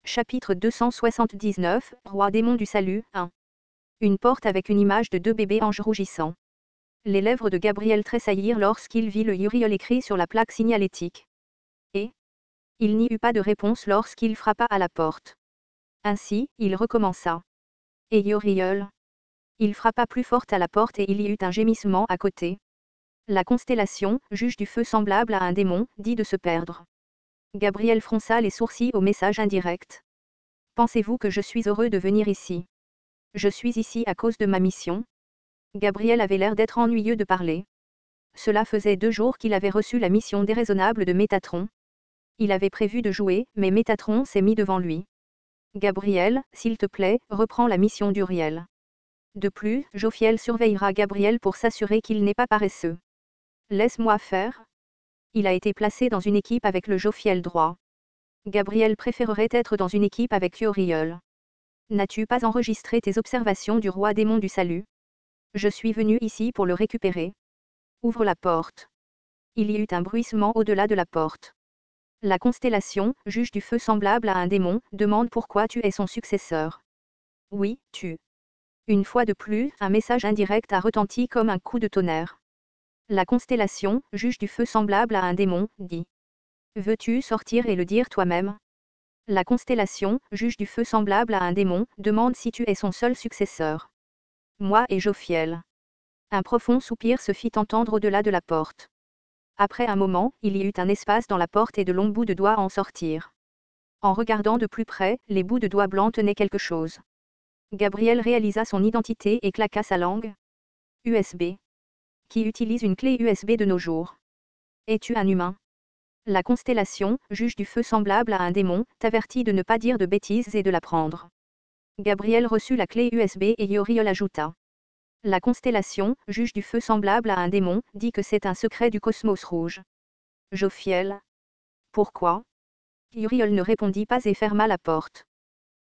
Chapitre 279, Roi démon du salut, 1. Une porte avec une image de deux bébés anges rougissants. Les lèvres de Gabriel tressaillirent lorsqu'il vit le Uriel écrit sur la plaque signalétique. Et il n'y eut pas de réponse lorsqu'il frappa à la porte. Ainsi, il recommença. Et Uriel. Il frappa plus fort à la porte et il y eut un gémissement à côté. La constellation, juge du feu semblable à un démon, dit de se perdre. Gabriel fronça les sourcils au message indirect. Pensez-vous que je suis heureux de venir ici? Je suis ici à cause de ma mission. Gabriel avait l'air d'être ennuyeux de parler. Cela faisait 2 jours qu'il avait reçu la mission déraisonnable de Métatron. Il avait prévu de jouer, mais Métatron s'est mis devant lui. Gabriel, s'il te plaît, reprends la mission d'Uriel. De plus, Jophiel surveillera Gabriel pour s'assurer qu'il n'est pas paresseux. Laisse-moi faire. Il a été placé dans une équipe avec le Jophiel droit. Gabriel préférerait être dans une équipe avec Uriel. N'as-tu pas enregistré tes observations du roi démon du salut? Je suis venu ici pour le récupérer. Ouvre la porte. Il y eut un bruissement au-delà de la porte. La constellation, juge du feu semblable à un démon, demande pourquoi tu es son successeur. Oui, tu. Une fois de plus, un message indirect a retenti comme un coup de tonnerre. La constellation, juge du feu semblable à un démon, dit. Veux-tu sortir et le dire toi-même? La constellation, juge du feu semblable à un démon, demande si tu es son seul successeur. Moi et Jophiel. Un profond soupir se fit entendre au-delà de la porte. Après un moment, il y eut un espace dans la porte et de longs bouts de doigts en sortirent. En regardant de plus près, les bouts de doigts blancs tenaient quelque chose. Gabriel réalisa son identité et claqua sa langue. USB. Qui utilise une clé USB de nos jours? Es-tu un humain? La constellation, juge du feu semblable à un démon, t'avertit de ne pas dire de bêtises et de la prendre. Gabriel reçut la clé USB et Uriel ajouta. La constellation, juge du feu semblable à un démon, dit que c'est un secret du cosmos rouge. Jophiel. Pourquoi? Uriel ne répondit pas et ferma la porte.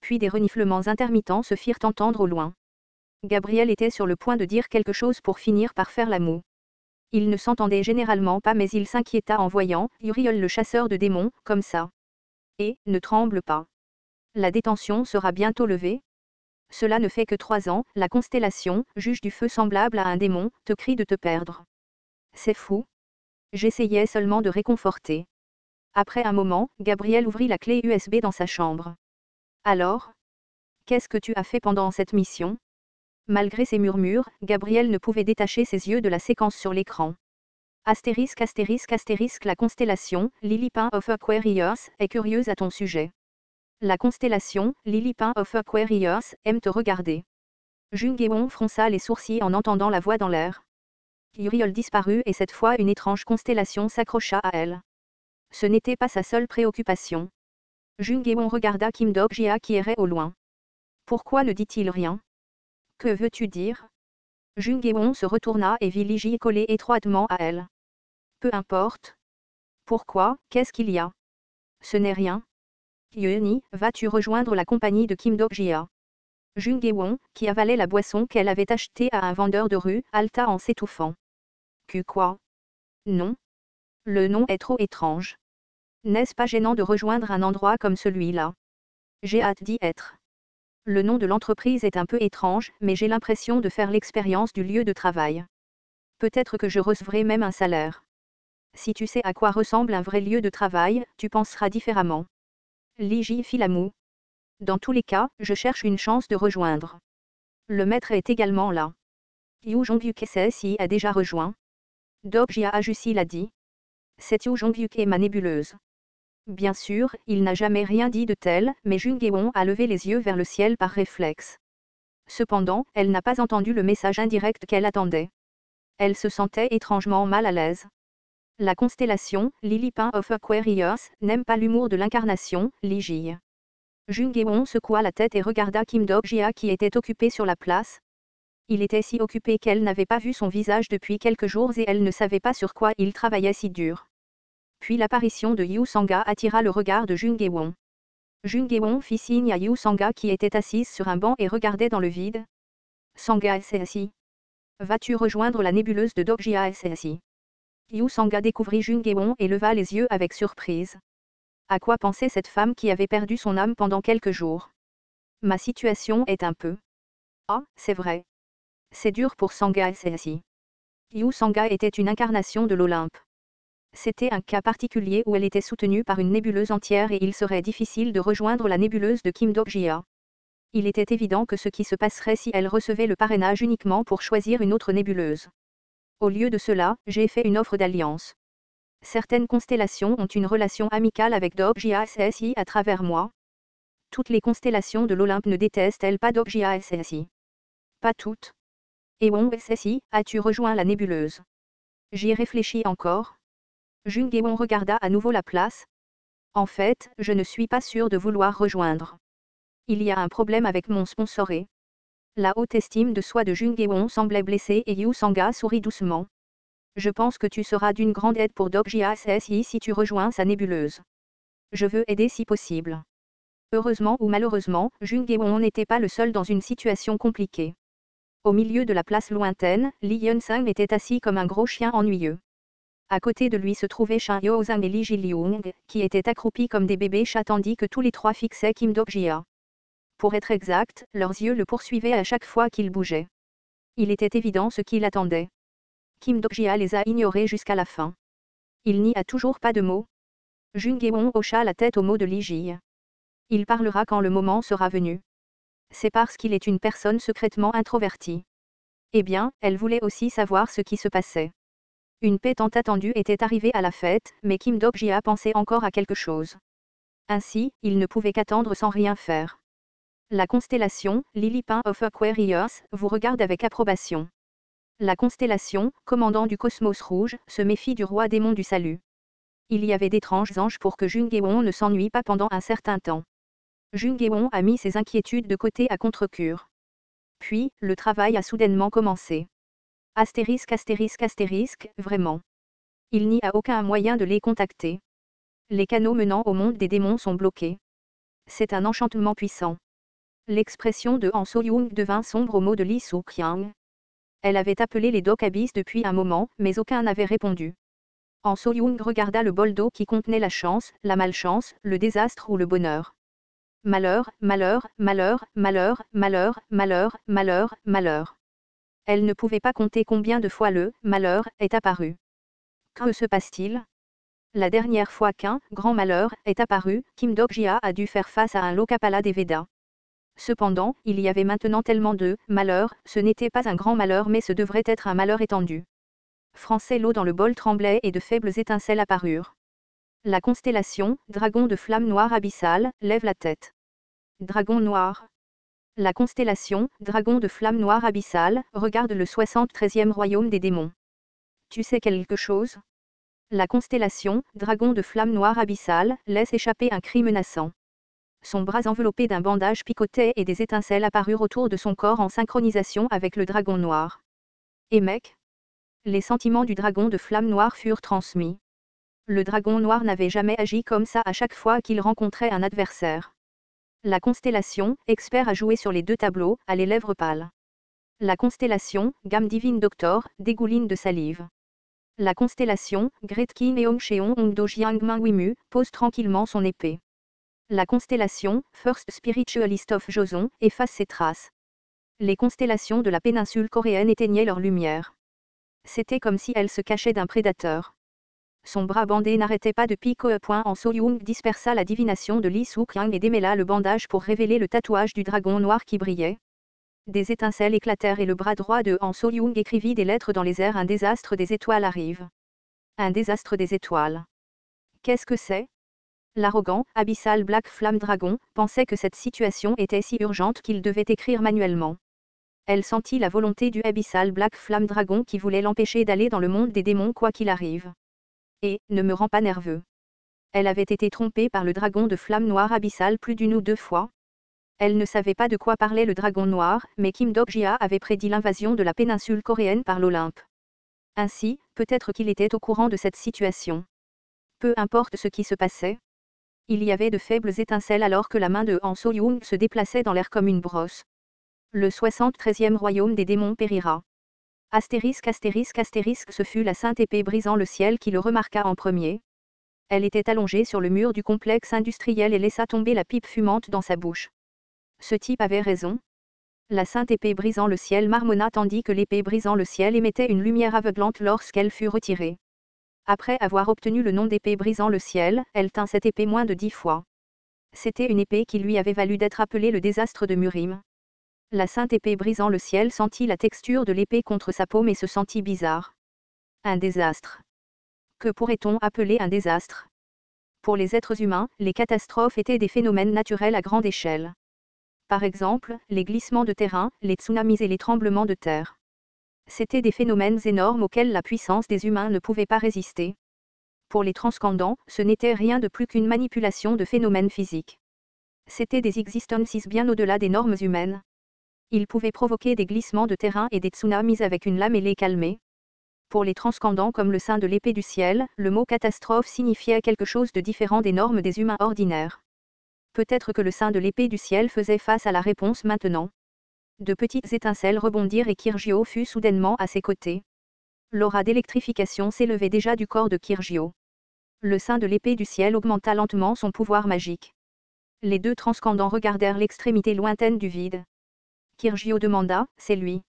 Puis des reniflements intermittents se firent entendre au loin. Gabriel était sur le point de dire quelque chose pour finir par faire la moue. Il ne s'entendait généralement pas mais il s'inquiéta en voyant Uriel le chasseur de démons, comme ça. Et, ne tremble pas. La détention sera bientôt levée. Cela ne fait que 3 ans, la constellation, juge du feu semblable à un démon, te crie de te perdre. C'est fou. J'essayais seulement de réconforter. Après un moment, Gabriel ouvrit la clé USB dans sa chambre. Alors? Qu'est-ce que tu as fait pendant cette mission? Malgré ses murmures, Gabriel ne pouvait détacher ses yeux de la séquence sur l'écran. Astérisque astérisque astérisque la constellation, Lilipin of Aquarius, est curieuse à ton sujet. La constellation, Lilipin of Aquarius, aime te regarder. Jungeon fronça les sourcils en entendant la voix dans l'air. Uriel disparut et cette fois une étrange constellation s'accrocha à elle. Ce n'était pas sa seule préoccupation. Jungeon regarda Kim Dok-jia qui errait au loin. Pourquoi ne dit-il rien? Que veux-tu dire? Jungeon se retourna et vit Liji collée étroitement à elle. Peu importe. Pourquoi, qu'est-ce qu'il y a? Ce n'est rien. Yeoni, vas-tu rejoindre la compagnie de Kim Dok-jia? Jungeon, qui avalait la boisson qu'elle avait achetée à un vendeur de rue, halta en s'étouffant. Quoi? Non. Le nom est trop étrange. N'est-ce pas gênant de rejoindre un endroit comme celui-là? J'ai hâte d'y être. Le nom de l'entreprise est un peu étrange, mais j'ai l'impression de faire l'expérience du lieu de travail. Peut-être que je recevrai même un salaire. Si tu sais à quoi ressemble un vrai lieu de travail, tu penseras différemment. Liji fit la moue. Dans tous les cas, je cherche une chance de rejoindre. Le maître est également là. Yu Jongyuk SSI a déjà rejoint. Dok-jia Ajusi l'a dit. C'est Yu Jongyuk et ma nébuleuse. Bien sûr, il n'a jamais rien dit de tel, mais Jungeon a levé les yeux vers le ciel par réflexe. Cependant, elle n'a pas entendu le message indirect qu'elle attendait. Elle se sentait étrangement mal à l'aise. La constellation, Lilipin of Aquarius, n'aime pas l'humour de l'incarnation, Liji. Jungeon secoua la tête et regarda Kim Dok-jia qui était occupé sur la place. Il était si occupé qu'elle n'avait pas vu son visage depuis quelques jours et elle ne savait pas sur quoi il travaillait si dur. Puis l'apparition de Yu Sanga attira le regard de Jungeon. Jungeon fit signe à Yu Sanga qui était assise sur un banc et regardait dans le vide. Sanga SSI. Vas-tu rejoindre la nébuleuse de Dok-jia SSI? Yu Sanga découvrit Jungeon et leva les yeux avec surprise. À quoi pensait cette femme qui avait perdu son âme pendant quelques jours? Ma situation est un peu... Ah, c'est vrai. C'est dur pour Sangha Sesi. Yu Sangha était une incarnation de l'Olympe. C'était un cas particulier où elle était soutenue par une nébuleuse entière et il serait difficile de rejoindre la nébuleuse de Kim Dok-jia. Il était évident que ce qui se passerait si elle recevait le parrainage uniquement pour choisir une autre nébuleuse. Au lieu de cela, j'ai fait une offre d'alliance. Certaines constellations ont une relation amicale avec Dok-jia SSI à travers moi. Toutes les constellations de l'Olympe ne détestent-elles pas Dok-jia SSI? Pas toutes. Ewon SSI, as-tu rejoint la nébuleuse? J'y ai réfléchi encore. Jung Ewon regarda à nouveau la place. En fait, je ne suis pas sûr de vouloir rejoindre. Il y a un problème avec mon sponsoré. La haute estime de soi de Jung Ewon semblait blessée et Yu Sangha sourit doucement. Je pense que tu seras d'une grande aide pour Dok-jia SSI si tu rejoins sa nébuleuse. Je veux aider si possible. Heureusement ou malheureusement, Jung Ewon n'était pas le seul dans une situation compliquée. Au milieu de la place lointaine, Li Yun-sung était assis comme un gros chien ennuyeux. À côté de lui se trouvaient Shin Yo-zang et Li Ji-lyung, qui étaient accroupis comme des bébés chats tandis que tous les trois fixaient Kim Dok-jia. Pour être exact, leurs yeux le poursuivaient à chaque fois qu'il bougeait. Il était évident ce qui l'attendait. Kim Dok-jia les a ignorés jusqu'à la fin. Il n'y a toujours pas de mots. Jung Ewon hocha la tête au mot de Li Ji. Il parlera quand le moment sera venu. C'est parce qu'il est une personne secrètement introvertie. Eh bien, elle voulait aussi savoir ce qui se passait. Une paix tant attendue était arrivée à la fête, mais Kim Dok-jia pensait encore à quelque chose. Ainsi, il ne pouvait qu'attendre sans rien faire. La constellation, Lilipin of Aquarius, vous regarde avec approbation. La constellation, commandant du cosmos rouge, se méfie du roi démon du salut. Il y avait d'étranges anges pour que Jung Ewon ne s'ennuie pas pendant un certain temps. Jung Ewon a mis ses inquiétudes de côté à contre-cure. Puis, le travail a soudainement commencé. Astérisque astérisque astérisque, vraiment. Il n'y a aucun moyen de les contacter. Les canaux menant au monde des démons sont bloqués. C'est un enchantement puissant. L'expression de Han So-young devint sombre au mot de Lee Soo-kyang. Elle avait appelé les Dok Abyss depuis un moment, mais aucun n'avait répondu. Han So-young regarda le bol d'eau qui contenait la chance, la malchance, le désastre ou le bonheur. Malheur, malheur, malheur, malheur, malheur, malheur, malheur, malheur. Elle ne pouvait pas compter combien de fois le « malheur » est apparu. Que se passe-t-il? La dernière fois qu'un « grand malheur » est apparu, Kim Dok-jia a dû faire face à un Lokapala des Védas. Cependant, il y avait maintenant tellement de « malheur », ce n'était pas un grand malheur mais ce devrait être un malheur étendu. Français, l'eau dans le bol tremblait et de faibles étincelles apparurent. La constellation, dragon de flamme noire abyssale, lève la tête. Dragon noir. La constellation, dragon de flamme noire abyssale, regarde le 73e royaume des démons. Tu sais quelque chose? La constellation, dragon de flamme noire abyssale, laisse échapper un cri menaçant. Son bras enveloppé d'un bandage picotait et des étincelles apparurent autour de son corps en synchronisation avec le dragon noir. Et mec? Les sentiments du dragon de flamme noire furent transmis. Le dragon noir n'avait jamais agi comme ça à chaque fois qu'il rencontrait un adversaire. La constellation, expert à jouer sur les deux tableaux, a les lèvres pâles. La constellation, gamme divine doctor, dégouline de salive. La constellation, Gretkin Eong Cheon Ongdo Jiang Wimu, pose tranquillement son épée. La constellation, First Spiritualist of Joseon, efface ses traces. Les constellations de la péninsule coréenne éteignaient leur lumière. C'était comme si elles se cachaient d'un prédateur. Son bras bandé n'arrêtait pas de piquer au point. Han So-young dispersa la divination de Lee Soo-kyang et démêla le bandage pour révéler le tatouage du dragon noir qui brillait. Des étincelles éclatèrent et le bras droit de Han So-young écrivit des lettres dans les airs. Un désastre des étoiles arrive. Un désastre des étoiles. Qu'est-ce que c'est? L'arrogant, abyssal Black Flame Dragon, pensait que cette situation était si urgente qu'il devait écrire manuellement. Elle sentit la volonté du abyssal Black Flame Dragon qui voulait l'empêcher d'aller dans le monde des démons quoi qu'il arrive. Et, ne me rends pas nerveux. Elle avait été trompée par le dragon de flamme noire abyssale plus d'une ou deux fois. Elle ne savait pas de quoi parlait le dragon noir, mais Kim Dok-jia avait prédit l'invasion de la péninsule coréenne par l'Olympe. Ainsi, peut-être qu'il était au courant de cette situation. Peu importe ce qui se passait. Il y avait de faibles étincelles alors que la main de Han So-young se déplaçait dans l'air comme une brosse. Le 73e royaume des démons périra. Astérisque astérisque astérisque, ce fut la sainte épée brisant le ciel qui le remarqua en premier. Elle était allongée sur le mur du complexe industriel et laissa tomber la pipe fumante dans sa bouche. Ce type avait raison. La sainte épée brisant le ciel marmonna tandis que l'épée brisant le ciel émettait une lumière aveuglante lorsqu'elle fut retirée. Après avoir obtenu le nom d'épée brisant le ciel, elle tint cette épée moins de 10 fois. C'était une épée qui lui avait valu d'être appelée le désastre de Murim. La sainte épée brisant le ciel sentit la texture de l'épée contre sa paume et se sentit bizarre. Un désastre. Que pourrait-on appeler un désastre? Pour les êtres humains, les catastrophes étaient des phénomènes naturels à grande échelle. Par exemple, les glissements de terrain, les tsunamis et les tremblements de terre. C'étaient des phénomènes énormes auxquels la puissance des humains ne pouvait pas résister. Pour les transcendants, ce n'était rien de plus qu'une manipulation de phénomènes physiques. C'étaient des existences bien au-delà des normes humaines. Ils pouvaient provoquer des glissements de terrain et des tsunamis avec une lame et les calmer. Pour les transcendants comme le saint de l'épée du ciel, le mot catastrophe signifiait quelque chose de différent des normes des humains ordinaires. Peut-être que le saint de l'épée du ciel faisait face à la réponse maintenant. De petites étincelles rebondirent et Kirgio fut soudainement à ses côtés. L'aura d'électrification s'élevait déjà du corps de Kirgio. Le saint de l'épée du ciel augmenta lentement son pouvoir magique. Les deux transcendants regardèrent l'extrémité lointaine du vide. Kirgio demanda, « C'est lui ?»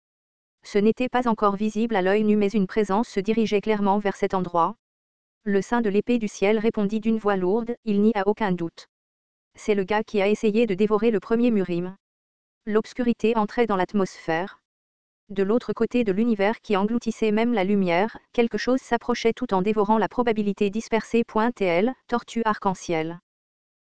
Ce n'était pas encore visible à l'œil nu mais une présence se dirigeait clairement vers cet endroit. Le saint de l'épée du ciel répondit d'une voix lourde, « Il n'y a aucun doute. C'est le gars qui a essayé de dévorer le premier Murim. » L'obscurité entrait dans l'atmosphère. De l'autre côté de l'univers qui engloutissait même la lumière, quelque chose s'approchait tout en dévorant la probabilité dispersée. TL, tortue arc-en-ciel.